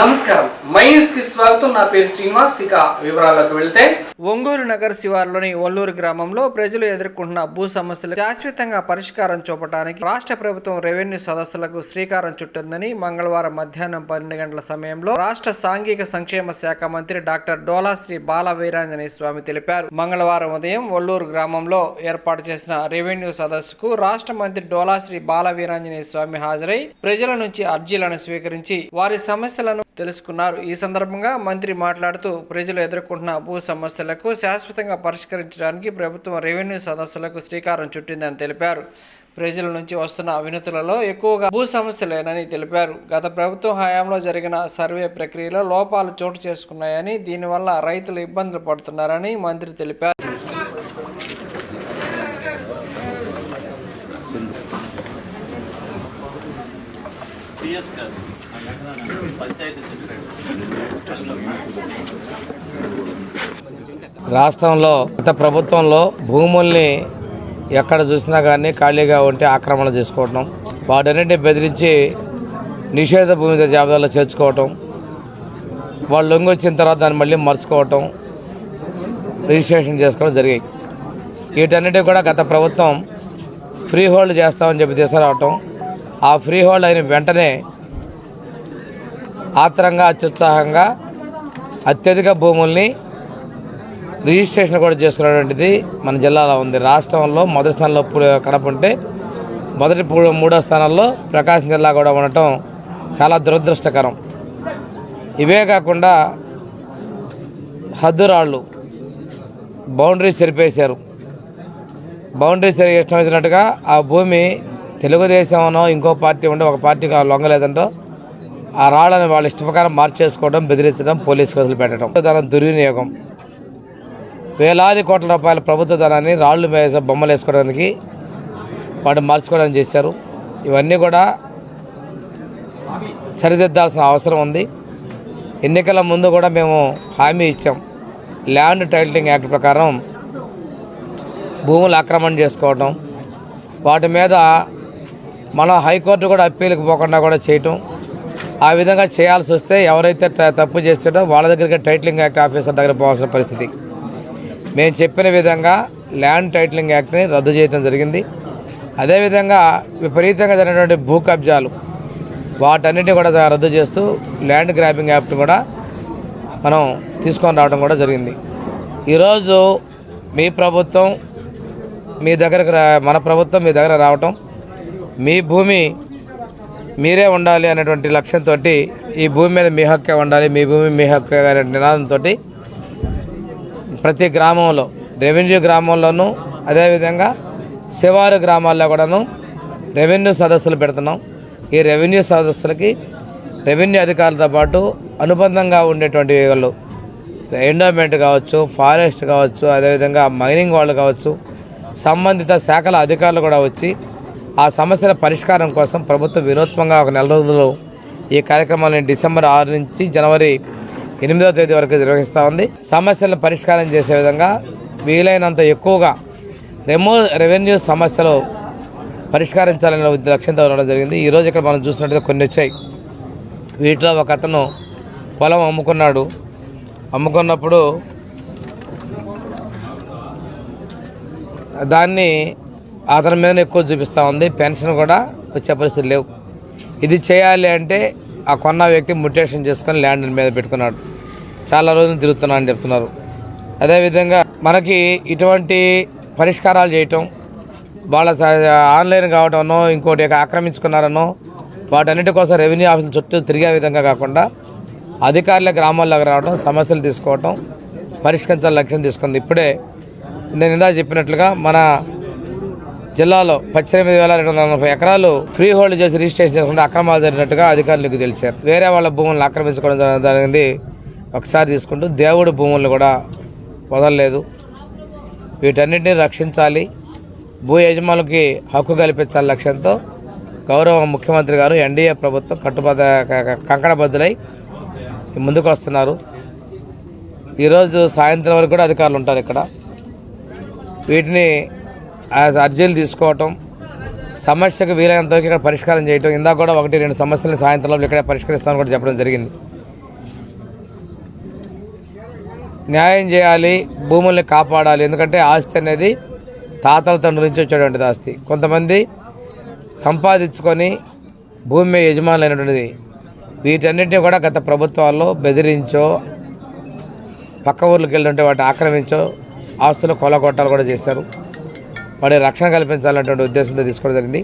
నమస్కారం, my news కి స్వాగతం. నా పేరు శ్రీనివాస్. ఇక వివరాల్లోకి వెళ్తే, ఒంగోలు నగర శివారులోని ఒల్లూరు గ్రామంలో ప్రజలు ఎదుర్కొంటున్న భూ సమస్యలు శాశ్వతంగా పరిష్కారం చూపడానికి రాష్ట్ర ప్రభుత్వం రెవెన్యూ సదస్సులకు శ్రీకారం చుట్టిందని మంగళవారం మధ్యాహ్నం 12 గంటల సమయంలో రాష్ట్ర సాంఘిక సంక్షేమ శాఖ మంత్రి డాక్టర్ డోలాశ్రీ బాల వీరాంజనేయ స్వామి తెలిపారు. మంగళవారం ఉదయం ఒల్లూరు గ్రామంలో ఏర్పాటు చేసిన రెవెన్యూ సదస్సుకు రాష్ట్ర మంత్రి డోలాశ్రీ బాల వీరాంజనేయ స్వామి హాజరై ప్రజల నుంచి అర్జీలను స్వీకరించి వారి సమస్యలను తెలుసుకున్నారు. ఈ సందర్భంగా మంత్రి మాట్లాడుతూ ప్రజలు ఎదుర్కొంటున్న భూ సమస్యలకు శాశ్వతంగా పరిష్కరించడానికి ప్రభుత్వం రెవెన్యూ సదస్సులకు శ్రీకారం చుట్టిందని తెలిపారు. ప్రజల నుంచి వస్తున్న వినతులలో ఎక్కువగా భూ సమస్యలేనని తెలిపారు. గత ప్రభుత్వం హయాంలో జరిగిన సర్వే ప్రక్రియలో లోపాలు చోటు చేసుకున్నాయని, దీనివల్ల రైతులు ఇబ్బందులు పడుతున్నారని మంత్రి తెలిపారు. రాష్ట్రంలో గత ప్రభుత్వంలో భూముల్ని ఎక్కడ చూసినా కానీ ఖాళీగా ఉంటే ఆక్రమణ చేసుకోవటం, వాటన్నింటినీ బెదిరించి నిషేధ భూమి జాబితాలో చేర్చుకోవటం, వాళ్ళు లొంగి వచ్చిన తర్వాత దాన్ని మళ్ళీ మర్చుకోవటం, రిజిస్ట్రేషన్ చేసుకోవడం జరిగాయి. వీటన్నిటి కూడా గత ప్రభుత్వం ఫ్రీ హోల్డ్ చేస్తామని చెప్పి తీసుకురావటం, ఆ ఫ్రీ హోల్డ్ అయిన వెంటనే ఆత్రంగా అత్యుత్సాహంగా అత్యధిక భూముల్ని రిజిస్ట్రేషన్ కూడా చేసుకునేటువంటిది మన జిల్లాలో ఉంది. రాష్ట్రంలో మొదటి స్థానంలో కడప ఉంటే మూడో స్థానంలో ప్రకాశం జిల్లా కూడా ఉండటం చాలా దురదృష్టకరం. ఇవే కాకుండా హద్దురాళ్ళు బౌండరీస్ చెరిపేశారు. బౌండరీస్ ఇష్టం వచ్చినట్టుగా ఆ భూమి తెలుగుదేశంలో ఇంకో పార్టీ ఉంటే ఒక పార్టీకి లొంగలేదంటో ఆ రాళ్ళని వాళ్ళ ఇష్ట ప్రకారం మార్చేసుకోవడం, బెదిరించడం, పోలీసు కేసులు పెట్టడం, ధనం దుర్వినియోగం, వేలాది కోట్ల రూపాయల ప్రభుత్వ ధనాన్ని రాళ్లు బొమ్మలు వేసుకోవడానికి వాటిని మార్చుకోవడానికి చేశారు. ఇవన్నీ కూడా సరిదిద్దాల్సిన అవసరం ఉంది. ఎన్నికల ముందు కూడా మేము హామీ ఇచ్చాం. ల్యాండ్ టైటిలింగ్ యాక్ట్ ప్రకారం భూములు ఆక్రమణ చేసుకోవటం, వాటి మీద మనం హైకోర్టు కూడా అప్పీలకు పోకుండా కూడా చేయటం, ఆ విధంగా చేయాల్సి వస్తే ఎవరైతే తప్పు చేస్తాడో వాళ్ళ దగ్గరికి టైటిలింగ్ యాక్ట్ ఆఫీసర్ దగ్గర పోవాల్సిన పరిస్థితి. మేము చెప్పిన విధంగా ల్యాండ్ టైటిలింగ్ యాక్ట్ని రద్దు చేయడం జరిగింది. అదేవిధంగా విపరీతంగా జరిగినటువంటి భూ కబ్జాలు వాటన్నిటిని కూడా రద్దు చేస్తూ ల్యాండ్ గ్రాబింగ్ యాక్ట్ కూడా మనం తీసుకొని రావడం కూడా జరిగింది. ఈరోజు మీ ప్రభుత్వం మీ దగ్గరకు మన ప్రభుత్వం మీ దగ్గర రావటం, మీ భూమి మీరే ఉండాలి అనేటువంటి లక్ష్యంతో, ఈ భూమి మీద మీ హక్కే ఉండాలి, మీ భూమి మీ హక్కే అనే నినాదంతో ప్రతి గ్రామంలో, రెవెన్యూ గ్రామంలోనూ అదేవిధంగా శివారు గ్రామాల్లో కూడాను రెవెన్యూ సదస్సులు పెడుతున్నాం. ఈ రెవెన్యూ సదస్సులకి రెవెన్యూ అధికారులతో పాటు అనుబంధంగా ఉండేటువంటి వాళ్ళు, ఎండోమెంట్ కావచ్చు, ఫారెస్ట్ కావచ్చు, అదేవిధంగా మైనింగ్ వాళ్ళు కావచ్చు, సంబంధిత శాఖల అధికారులు కూడా వచ్చి ఆ సమస్యల పరిష్కారం కోసం ప్రభుత్వం వినూత్నంగా ఒక నెల రోజులు ఈ కార్యక్రమాన్ని డిసెంబర్ 6 నుంచి జనవరి 8వ తేదీ వరకు నిర్వహిస్తూ ఉంది. సమస్యలను పరిష్కారం చేసే విధంగా వీలైనంత ఎక్కువగా రెవెన్యూ సమస్యలు పరిష్కరించాలనే లక్ష్యంతో ఉండడం జరిగింది. ఈరోజు ఇక్కడ మనం చూసినట్టుగా కొన్ని వచ్చాయి. వీటిలో ఒక అతను పొలం అమ్ముకున్నప్పుడు దాన్ని అతని మీద ఎక్కువ చూపిస్తూ ఉంది. పెన్షన్ కూడా వచ్చే పరిస్థితి లేవు. ఇది చేయాలి అంటే ఆ కొన్న వ్యక్తి మ్యుటేషన్ చేసుకొని ల్యాండ్ మీద పెట్టుకున్నాడు. చాలా రోజులు తిరుగుతున్నా అని చెప్తున్నారు. అదేవిధంగా మనకి ఇటువంటి పరిష్కారాలు చేయటం, వాళ్ళ ఆన్లైన్ కావటమనో ఇంకోటి ఆక్రమించుకున్నారనో వాటన్నిటి కోసం రెవెన్యూ ఆఫీసుల చుట్టూ తిరిగే విధంగా కాకుండా అధికారుల గ్రామాల్లోకి రావడం, సమస్యలు తీసుకోవటం, పరిష్కరించాలని లక్ష్యం తీసుకుంది. ఇప్పుడే నేను ఇందాక చెప్పినట్లుగా మన జిల్లాలో 18,240 ఎకరాలు ఫ్రీ హోల్డ్ చేసి రిజిస్ట్రేషన్ చేసుకుంటే అక్రమాలు జరిగినట్టుగా అధికారులకు తెలిసారు. వేరే వాళ్ళ భూములను ఆక్రమించుకోవడం జరిగింది. ఒకసారి తీసుకుంటూ దేవుడి భూములను కూడా వదలలేదు. వీటన్నిటిని రక్షించాలి, భూ యజమానులకి హక్కు కల్పించాలి లక్ష్యంతో గౌరవ ముఖ్యమంత్రి గారు, ఎన్డీఏ ప్రభుత్వం కంకణబద్దులై ముందుకు వస్తున్నారు. ఈరోజు సాయంత్రం వరకు కూడా అధికారులు ఉంటారు ఇక్కడ. వీటిని అర్జీలు తీసుకోవటం, సమస్యకు వీలైనంత వరకు ఇక్కడ పరిష్కారం చేయటం, ఇందాక కూడా 1-2 సమస్యలను సాయంత్రంలో ఇక్కడ పరిష్కరిస్తామని కూడా చెప్పడం జరిగింది. న్యాయం చేయాలి, భూముల్ని కాపాడాలి. ఎందుకంటే ఆస్తి అనేది తాతల తండ్రి నుంచి వచ్చేటువంటిది ఆస్తి. కొంతమంది సంపాదించుకొని భూమి యజమానులైనటువంటిది. వీటన్నింటినీ కూడా గత ప్రభుత్వాల్లో బెదిరించో, పక్క ఊర్లకు వెళ్ళినట్టు వాటిని ఆక్రమించో ఆస్తులు కొలగొట్టాలు కూడా చేశారు. వాటి రక్షణ కల్పించాలనేటువంటి ఉద్దేశంతో తీసుకోవడం జరిగింది.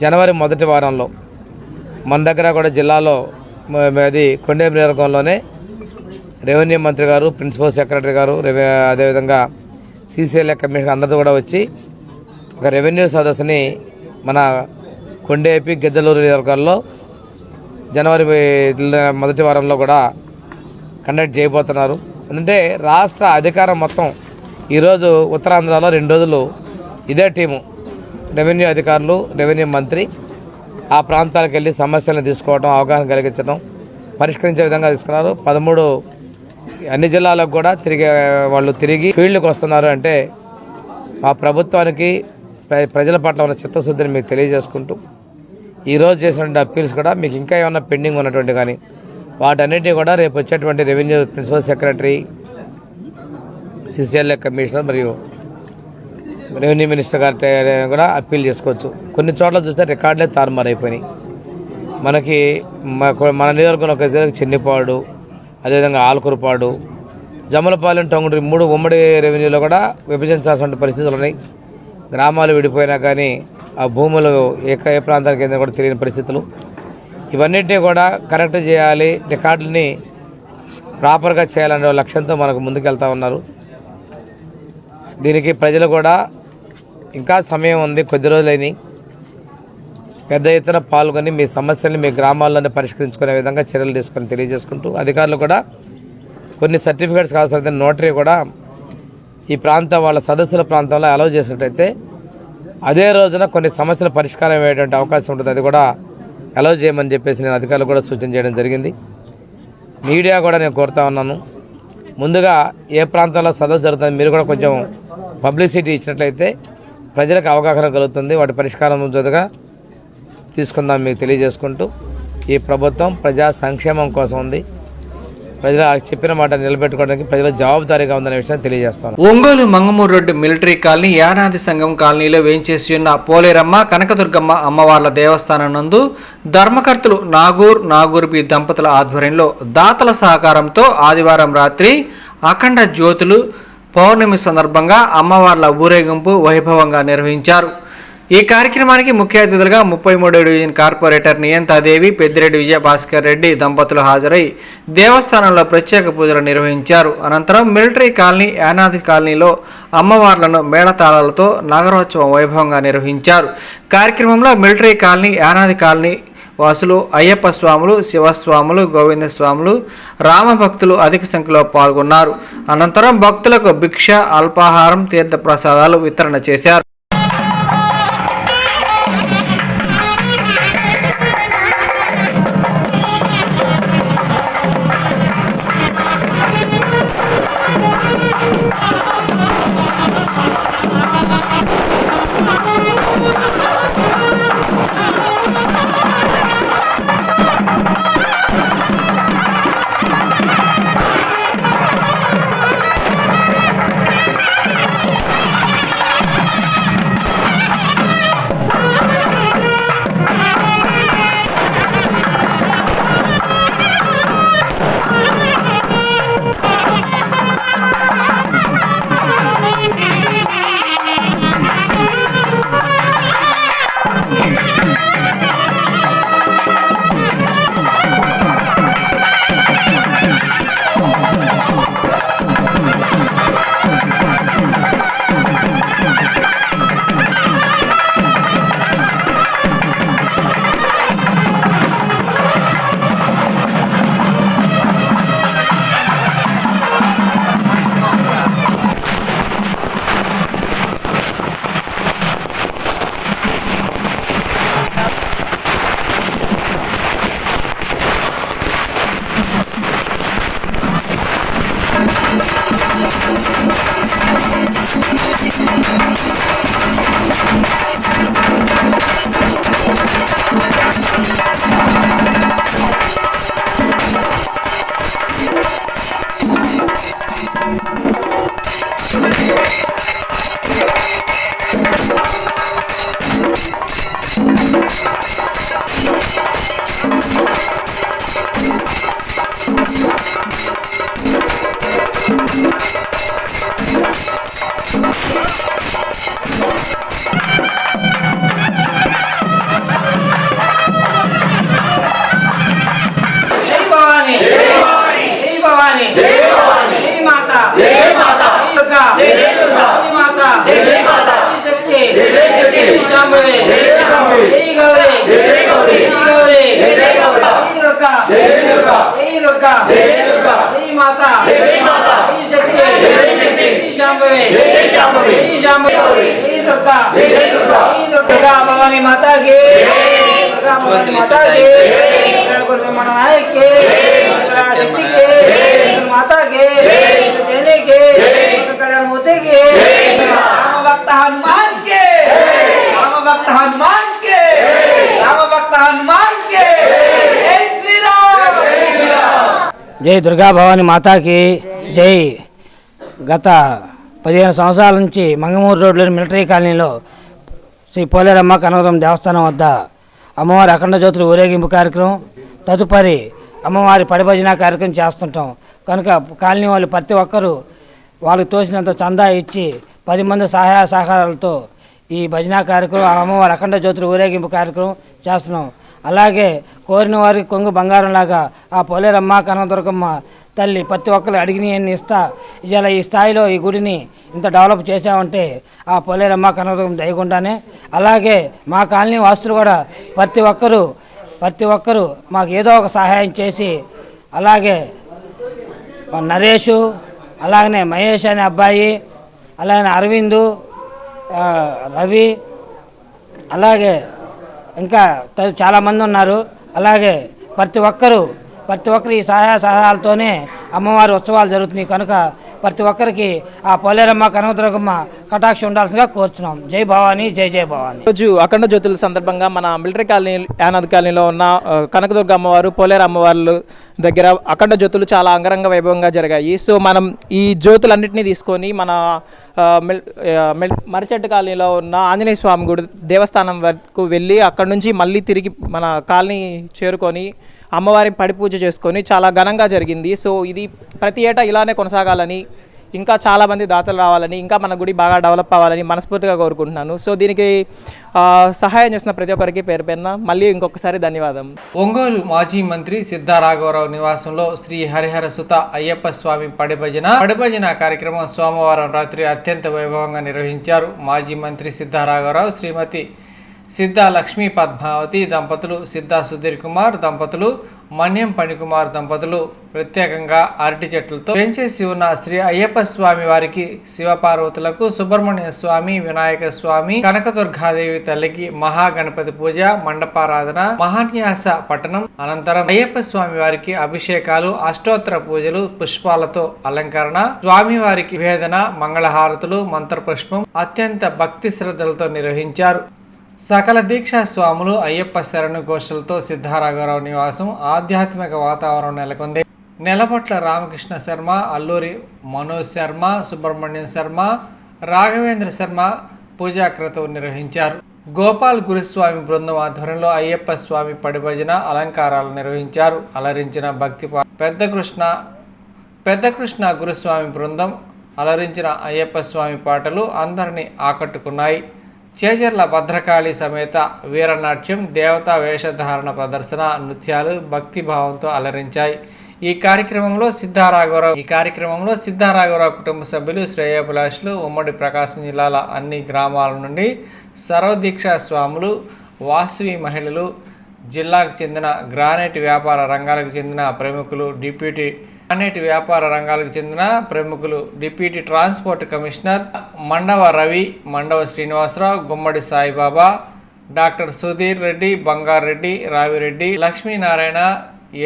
జనవరి మొదటి వారంలో మన దగ్గర కూడా జిల్లాలో అది కొండేపు నియోజకవర్గంలోనే రెవెన్యూ మంత్రి గారు, ప్రిన్సిపల్ సెక్రటరీ గారు, అదేవిధంగా సీసీఎల్ఏ కమిషనర్ అందరితో కూడా వచ్చి ఒక రెవెన్యూ సదస్సుని మన కొండేపి గిద్దలూరు నియోజకవర్గంలో జనవరి మొదటి వారంలో కూడా కండక్ట్ చేయబోతున్నారు. ఎందుకంటే రాష్ట్ర అధికారం మొత్తం ఈరోజు ఉత్తరాంధ్రలో 2 రోజులు ఇదే టీము రెవెన్యూ అధికారులు, రెవెన్యూ మంత్రి ఆ ప్రాంతాలకు వెళ్ళి సమస్యలను తీసుకోవడం, అవగాహన కలిగించడం, పరిష్కరించే విధంగా తీసుకున్నారు. 13 అన్ని జిల్లాలకు కూడా తిరిగి ఫీల్డ్కి వస్తున్నారు. అంటే మా ప్రభుత్వానికి ప్రజల పట్ల ఉన్న చిత్తశుద్ధిని మీకు తెలియజేసుకుంటూ ఈరోజు చేసినటువంటి అప్పీల్స్ కూడా మీకు ఇంకా ఏమైనా పెండింగ్ ఉన్నటువంటి కానీ వాటన్నిటినీ కూడా రేపు వచ్చేటువంటి revenue principal secretary, CCLA commissioner మరియు రెవెన్యూ మినిస్టర్ గారి కూడా అప్పీల్ చేసుకోవచ్చు. కొన్ని చోట్ల చూస్తే రికార్డులే తారుమారైపోయినాయి. మనకి మన నియోజకవర్గంలో ఒక చెన్నిపాడు, అదేవిధంగా ఆల్కూరుపాడు, జమ్మలపాలెం, టంగుటూరు 3 ఉమ్మడి రెవెన్యూలో కూడా విభజించాల్సిన పరిస్థితులు ఉన్నాయి. గ్రామాలు విడిపోయినా కానీ ఆ భూములు ఏ ప్రాంతానికి ఏందో కూడా తెలియని పరిస్థితులు. ఇవన్నిటినీ కూడా కరెక్ట్ చేయాలి, రికార్డులని ప్రాపర్గా చేయాలనే లక్ష్యంతో మనకు ముందుకెళ్తా ఉన్నారు. దీనికి ప్రజలు కూడా ఇంకా సమయం ఉంది, కొద్ది రోజులైనవి. పెద్ద ఎత్తున పాల్గొని మీ సమస్యల్ని మీ గ్రామాల్లోనే పరిష్కరించుకునే విధంగా చర్యలు తీసుకొని తెలియజేసుకుంటూ అధికారులు కూడా కొన్ని సర్టిఫికేట్స్ కావాల్సిన నోటరీ కూడా ఈ ప్రాంతం వాళ్ళ సదస్సుల ప్రాంతంలో అలౌ చేసినట్టయితే అదే రోజున కొన్ని సమస్యల పరిష్కారం అయ్యేటువంటి అవకాశం ఉంటుంది. అది కూడా అలౌ చేయమని చెప్పేసి నేను అధికారులు కూడా సూచన చేయడం జరిగింది. మీడియా కూడా నేను కోరుతా ఉన్నాను, ముందుగా ఏ ప్రాంతంలో సదస్సు జరుగుతుంది మీరు కూడా కొంచెం పబ్లిసిటీ ఇచ్చినట్లయితే ప్రజలకు అవగాహన కలుగుతుంది. వాటి పరిష్కారం జొదగా తీసుకుందాం మీకు తెలియజేసుకుంటూ ఈ ప్రభుత్వం ప్రజా సంక్షేమం కోసం ఉంది. ప్రజలు చెప్పిన మాట నిలబెట్టుకోవడానికి ప్రజల జవాబుదారీగా ఉందనే విషయాన్ని తెలియజేస్తాను. Ongole Mangamuru road military colony Yanadi సంఘం కాలనీలో వేంచేసి ఉన్న పోలేరమ్మ, కనకదుర్గమ్మ అమ్మవార్ల దేవస్థానం నందు ధర్మకర్తలు నాగూర్బి దంపతుల ఆధ్వర్యంలో దాతల సహకారంతో ఆదివారం రాత్రి అఖండ జ్యోతులు పౌర్ణమి సందర్భంగా అమ్మవార్ల ఊరేగింపు వైభవంగా నిర్వహించారు. ఈ కార్యక్రమానికి ముఖ్య అతిథులుగా 33వ డివిజన్ కార్పొరేటర్ నియంతాదేవి, పెద్దిరెడ్డి విజయభాస్కర్ రెడ్డి దంపతులు హాజరై దేవస్థానంలో ప్రత్యేక పూజలు నిర్వహించారు. అనంతరం మిలిటరీ కాలనీ, యానాది కాలనీలో అమ్మవార్లను మేళతాళాలతో నాగరోత్సవం వైభవంగా నిర్వహించారు. కార్యక్రమంలో మిలిటరీ కాలనీ, యానాది కాలనీ వాసులు, అయ్యప్ప స్వాములు, శివస్వాములు, గోవింద స్వాములు, రామభక్తులు అధిక సంఖ్యలో పాల్గొన్నారు. అనంతరం భక్తులకు భిక్ష, అల్పాహారం, తీర్థప్రసాదాలు వితరణ చేశారు. భవానీ మాతాకి దుర్గా భవానీ మాతాకి మన నాయకి శక్తికి మాతాకి దేనికి కళ్యాణ మూర్తికి రామ భక్త హనుమాన్ కి రామ భక్త హనుమాన్ కి రామ భక్త హనుమాన్ కి జై శ్రీరామ్ జై దుర్గా భవానీ మాతాకి జై. గత 15 సంవత్సరాల నుంచి మంగమూరు రోడ్లోని మిలిటరీ కాలనీలో శ్రీ పోలేరమ్మ కనకదుర్గమ్మ దేవస్థానం వద్ద అమ్మవారి అఖండ జ్యోతుల ఊరేగింపు కార్యక్రమం, తదుపరి అమ్మవారి పడిభజన కార్యక్రమం చేస్తుంటాం. కనుక కాలనీ వాళ్ళు ప్రతి ఒక్కరూ వాళ్ళకి తోచినంత చందా ఇచ్చి 10 మంది సహాయ సహకారాలతో ఈ భజన కార్యక్రమం, అమ్మవారి అఖండ జ్యోతుల ఊరేగింపు కార్యక్రమం చేస్తున్నాం. అలాగే కోరిన వారికి కొంగు బంగారంలాగా ఆ పోలేరమ్మ కనకదుర్గమ్మ తల్లి ప్రతి ఒక్కరు అడిగినవన్నీ ఇస్తా ఇలా ఈ స్థాయిలో ఈ గుడిని ఇంత డెవలప్ చేసామంటే ఆ పోలేరమ్మ కనకదుర్గమ్మ దయగుండానే. అలాగే మా కాలనీ వాస్తులు కూడా ప్రతి ఒక్కరూ మాకు ఏదో ఒక సహాయం చేసి, అలాగే నరేషు, అలాగనే మహేష్ అనే అబ్బాయి, అలాగే అరవిందు, రవి, అలాగే ఇంకా చాలామంది ఉన్నారు. అలాగే ప్రతి ఒక్కరు ఈ సహాయ సహాయాలతోనే అమ్మవారి ఉత్సవాలు జరుగుతున్నాయి. కనుక ప్రతి ఒక్కరికి ఆ పోలేరమ్మ కనకదుర్గమ్మ కటాక్షం ఉండాల్సిందిగా కోరుచున్నాం. జై భవానీ, జై జై భవానీ. రోజు అఖండ జ్యోతుల సందర్భంగా మన మిలిటరీ కాలనీ యానాద్ కాలనీలో ఉన్న కనకదుర్గ అమ్మవారు, పోలేరు అమ్మవార్లు దగ్గర అఖండ జ్యోతులు చాలా అంగరంగ వైభవంగా జరిగాయి. సో మనం ఈ జ్యోతులన్నింటినీ తీసుకొని మన మరిచెట్టు కాలనీలో ఉన్న ఆంజనేయ స్వామి గుడి దేవస్థానం వరకు వెళ్ళి అక్కడ నుంచి మళ్ళీ తిరిగి మన కాలనీ చేరుకొని అమ్మవారి పడి పూజ చేసుకొని చాలా ఘనంగా జరిగింది. సో ఇది ప్రతి ఏటా ఇలానే కొనసాగాలని, ఇంకా చాలామంది దాతలు రావాలని, ఇంకా మన గుడి బాగా డెవలప్ అవ్వాలని మనస్ఫూర్తిగా కోరుకుంటున్నాను. సో దీనికి సహాయం చేసిన ప్రతి ఒక్కరికి పేరు పేరున మళ్ళీ ఇంకొకసారి ధన్యవాదం. ఒంగోలు మాజీ మంత్రి సిద్ధా రాఘవరావు నివాసంలో శ్రీ హరిహర సుత అయ్యప్ప స్వామి పడిభజన కార్యక్రమం సోమవారం రాత్రి అత్యంత వైభవంగా నిర్వహించారు. మాజీ మంత్రి సిద్ధా రాఘవరావు, శ్రీమతి సిద్ధా లక్ష్మీ పద్మావతి దంపతులు, సిద్ధా సుధీర్ కుమార్ దంపతులు, మన్యం పణికుమార్ దంపతులు ప్రత్యేకంగా అరటి చెట్లతో పెంచేసి ఉన్న శ్రీ అయ్యప్ప స్వామి వారికి, శివపార్వతులకు, సుబ్రహ్మణ్య స్వామి, వినాయక స్వామి, కనకదుర్గాదేవి తల్లికి మహాగణపతి పూజ, మండపారాధన, మహాన్యాస పఠనం అనంతరం అయ్యప్ప స్వామి వారికి అభిషేకాలు, అష్టోత్తర పూజలు, పుష్పాలతో అలంకరణ, స్వామివారికి వేదన, మంగళహారతులు, మంత్రపుష్పం అత్యంత భక్తి శ్రద్ధలతో నిర్వహించారు. సకల దీక్షా స్వాములు అయ్యప్ప శరణు ఘోషలతో సిద్ధారాఘవరావు నివాసం ఆధ్యాత్మిక వాతావరణం నెలకొంది. నెలపట్ల రామకృష్ణ శర్మ, అల్లూరి మనోజ్ శర్మ, సుబ్రహ్మణ్యం శర్మ, రాఘవేంద్ర శర్మ పూజాక్రతువు నిర్వహించారు. గోపాల్ గురుస్వామి బృందం ఆధ్వర్యంలో అయ్యప్ప స్వామి పడిభజన అలంకారాలు నిర్వహించారు. అలరించిన భక్తి పెద్ద కృష్ణ గురుస్వామి బృందం అలరించిన అయ్యప్ప స్వామి పాటలు అందరినీ ఆకట్టుకున్నాయి. చేజర్ల భద్రకాళి సమేత వీరనాట్యం, దేవతా వేషధారణ ప్రదర్శన, నృత్యాలు భక్తిభావంతో అలరించాయి. ఈ కార్యక్రమంలో సిద్ధారాఘవరావు కుటుంబ సభ్యులు, శ్రేయోభిలాషులు, ఉమ్మడి ప్రకాశం జిల్లాల అన్ని గ్రామాల నుండి సర్వదీక్షా స్వాములు, వాసవి మహిళలు, జిల్లాకు చెందిన గ్రానైట్ వ్యాపార రంగాలకు చెందిన ప్రముఖులు, deputy transport commissioner Mandava Ravi, Mandava Srinivasarao, Gummadi Saibaba, doctor Sudheer Reddy, Bangareddy, Ravireddy, Lakshminarayana,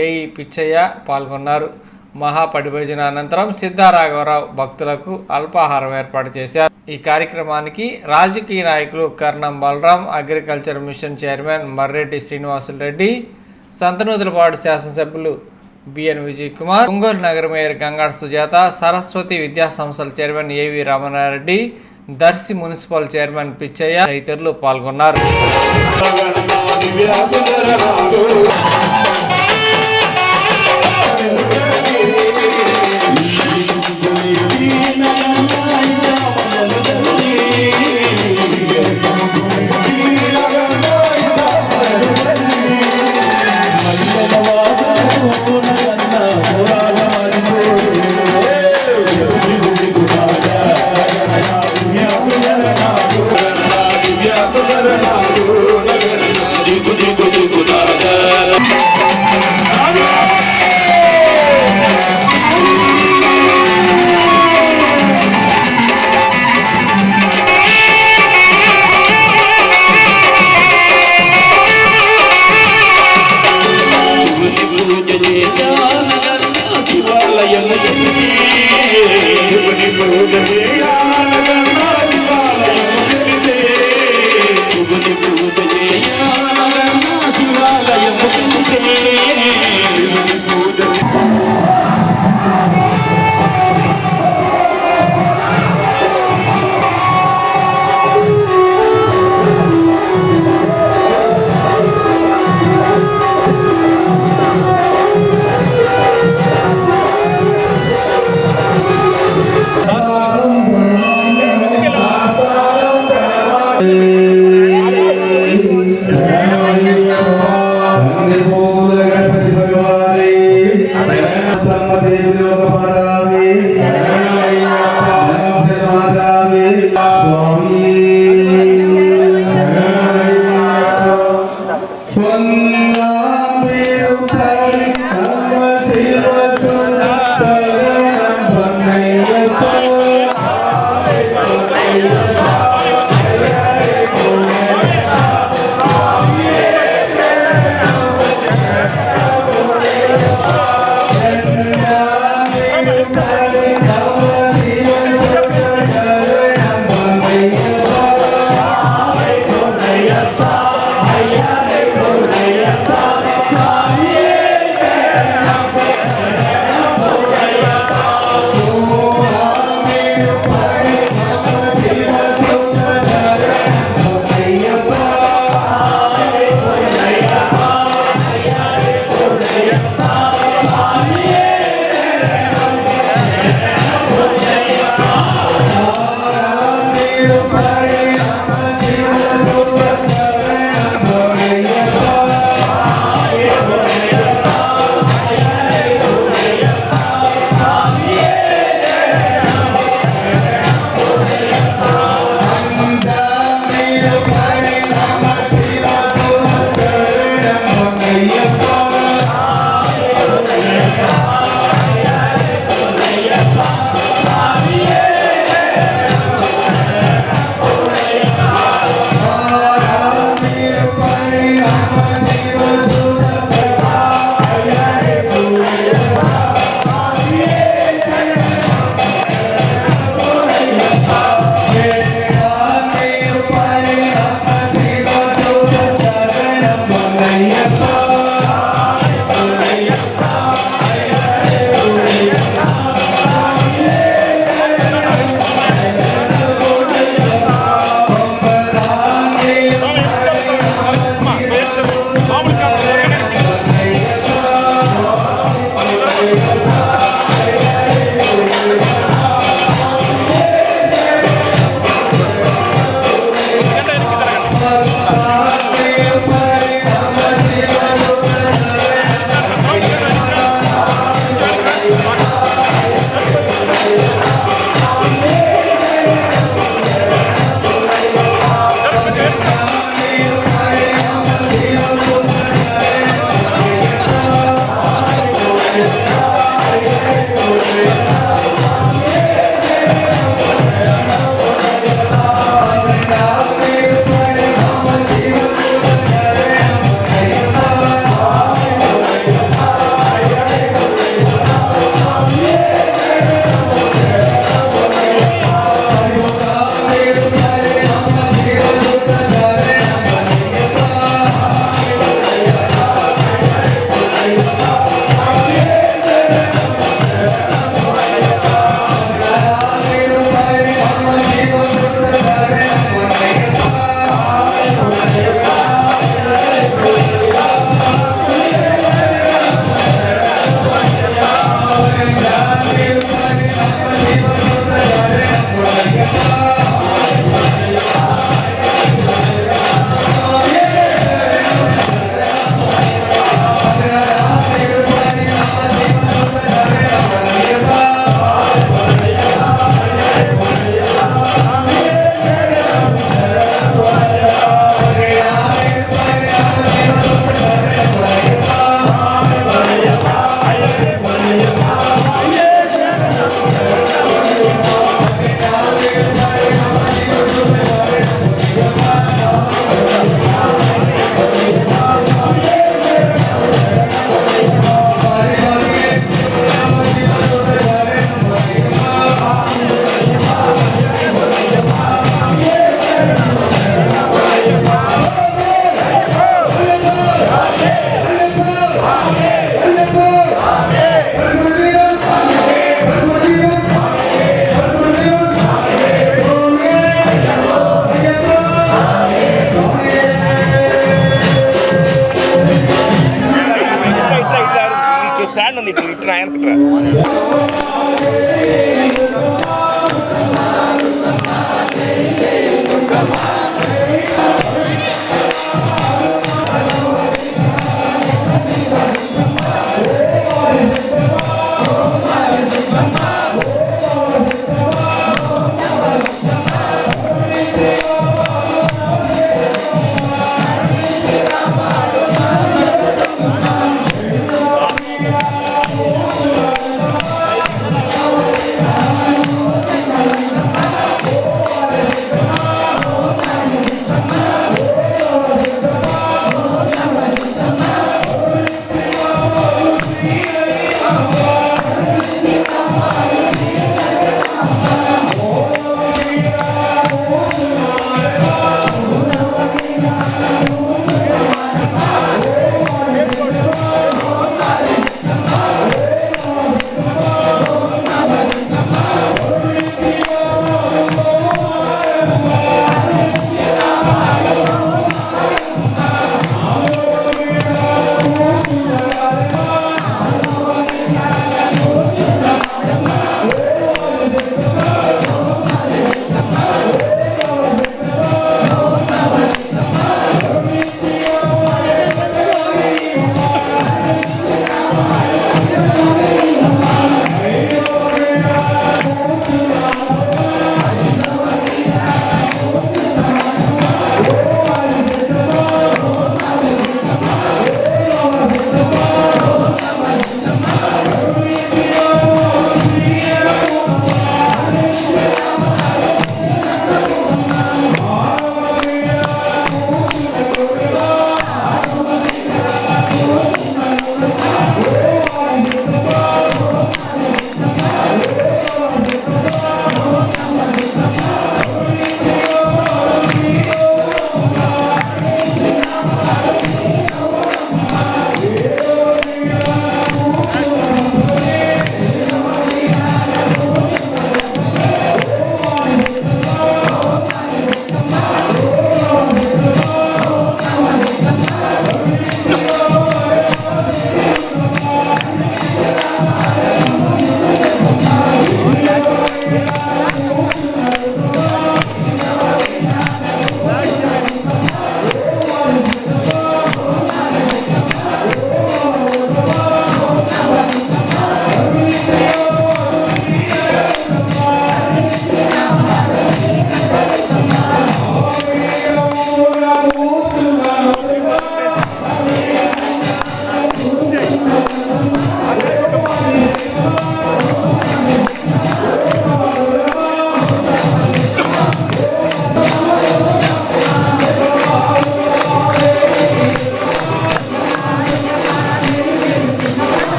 AE Pichaiah పాల్గొన్నారు. మహాపడిభజన అనంతరం సిద్ధారాఘవరావు భక్తులకు అల్పాహారం ఏర్పాటు చేశారు. ఈ కార్యక్రమానికి రాజకీయ నాయకులు Karnam Balaram, agriculture mission chairman Marreddy Srinivasulareddy, Santhanuthalapadu శాసనసభ్యులు బిఎన్ విజయ్ కుమార్, ఒంగోలు నగర మేయర్ గంగాడ సుజాత, సరస్వతి విద్యా సంస్థల chairman A V Ramanareddy, Darsi municipal chairman Pichaiah తదితరులు పాల్గొన్నారు. परिपूर्ण गणपति भगवाने ब्रह्मदेव लोक मातावे स्वामी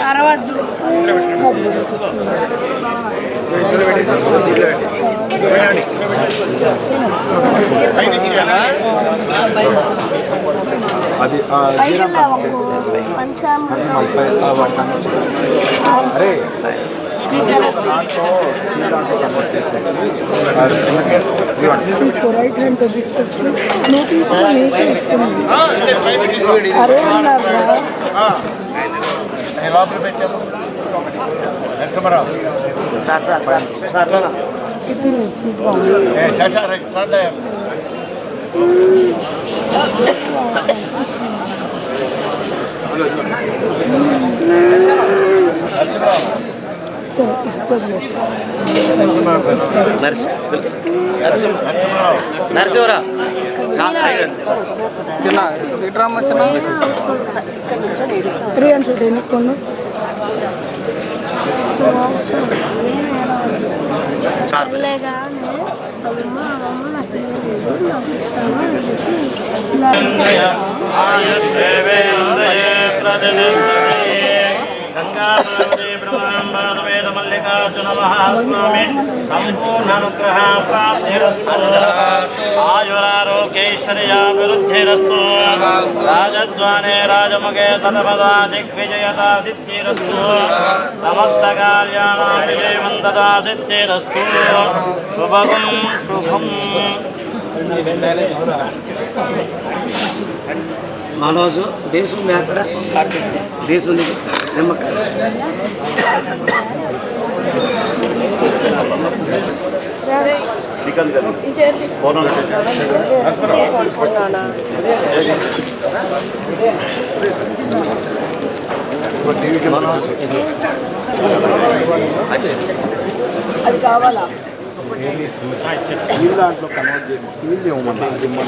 అరవద్దు తీసుకో రైట్ హ్యాండ్తో తీసుకొచ్చు నువ్వు తీసుకో నీకే ఇస్తుంది అరే అన్నారా ఇది చలో ఇస్తుంది నరసింహరావు చిన్న ఇట్రామ్మ చిన్న ప్రియాన్ చూడు ఎన్నుకోండు మల్లికార్జున మహాస్వామి సంపూర్ణానుగ్రహ ప్రాప్తిరస్తు ఆయురారోగ్యైశ్వర్యాభివృద్ధిరస్తు రాజద్వానే రాజముఖే సర్వదా దిగ్విజయతా సిద్ధిరస్తు సమస్త కార్యాణాం విజయవంతతా సిద్ధిరస్తు శుభం శుభం. మనోజు దేశం అక్కడ దేశం నిమ్మకాయ అది కావాలా దాంట్లో కన్వర్ట్ చేసి స్టీల్ ఇవ్వమన్నా వద్దులే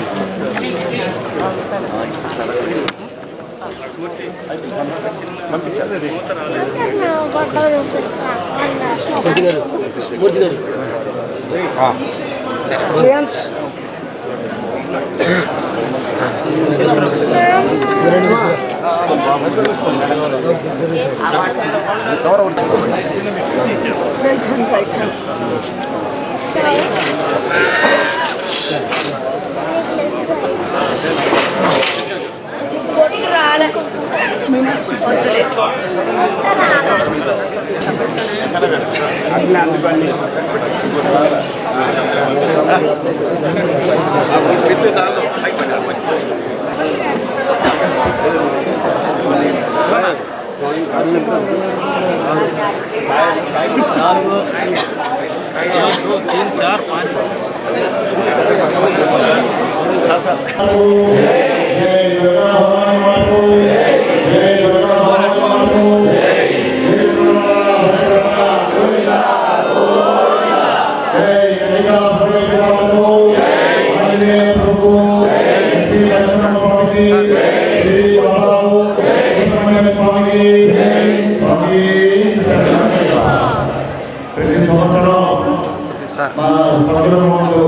ప్రతి సంవత్సరం మా సముద్రంలో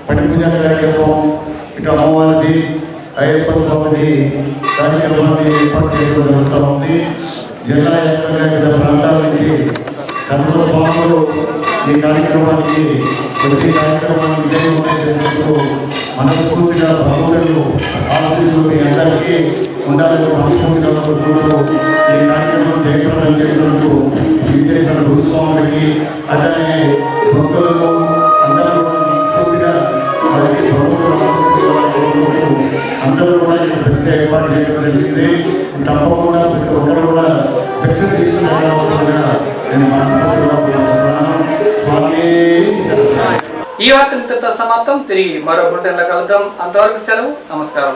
పట్టి పూజ కార్యక్రమం ఇటు అమ్మవారిది అయ్యప్ప స్వామిది కార్యక్రమాన్ని ఏర్పాటు చేయడం జరుగుతూ ఉంది. జిల్లా వ్యాప్తంగా వివిధ ప్రాంతాల నుంచి సముద్ర స్వాములు ఈ కార్యక్రమానికి ప్రతి కార్యక్రమాన్ని విజయవంతం చేసినందుకు మనస్ఫూర్తిగా భగవంతుడు ఆశీస్సులు మీ అందరికీ ఉండాలని మనస్ఫూర్తిగా కోరుకుంటూ ఈ కార్యక్రమం జయప్రదం చేసినందుకు విజయేశ్వర గురుస్వాములకి అలానే భక్తులకు అందరూ పూర్తిగా వారికి అందరూ కూడా దక్ష ఏర్పాటు చేయడం జరిగింది. తప్పకుండా ప్రతి ఒక్కరు కూడా దక్ష తీసుకుని నేను మనస్ఫూర్తిగా కోరుకుంటున్నాను. స్వామి ఈ వార్త ఇంతటితో సమాప్తం. తిరిగి మరో బులెటిన్లో కలుద్దాం. అంతవరకు సెలవు. నమస్కారం.